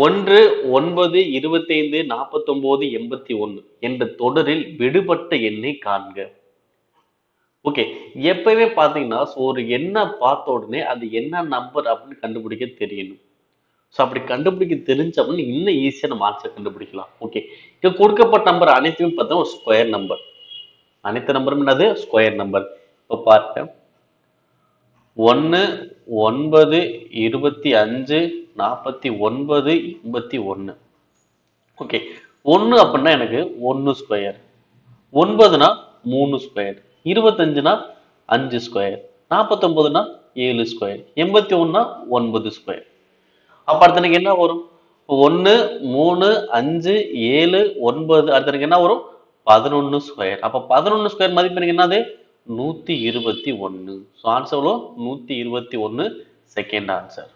1 9 25 49 81 என்ற தொடரில் விடுபட்ட எண்ணை காண்க. ஓகே, எப்பவுமே பாத்தீங்கன்னா ஒரு எண்ணை பார்த்த உடனே அது என்ன நம்பர் அப்படின்னு கண்டுபிடிக்க தெரியணும். ஸோ அப்படி கண்டுபிடிக்க தெரிஞ்சவங்க இன்னும் ஈஸியா நம்ம ஆன்சர் கண்டுபிடிக்கலாம். ஓகே, இங்க கொடுக்கப்பட்ட நம்பர் அனைத்துமே பார்த்தா ஒரு ஸ்கொயர் நம்பர். அனைத்து நம்பரும் என்னது? Square number. இப்போ பாருங்க, 1 9 25 49 81. ஓகே, 1 அப்படின்னா எனக்கு 1 ஸ்கொயர், 9னா 3 ஸ்கொயர், 25னா 5 ஸ்கொயர், 49னா 7 ஸ்கொயர், 81னா 9 ஸ்கொயர். அப்ப அடுத்து எனக்கு என்ன வரும்? 1 3 5 7 9, அடுத்து எனக்கு என்ன வரும்? 11 ஸ்கொயர். அப்ப 11 ஸ்கொயர் மதிப்பு எனக்கு என்னது? 121. ஸோ ஆன்சர் எவ்வளோ? 121 செகண்ட் ஆன்சர்.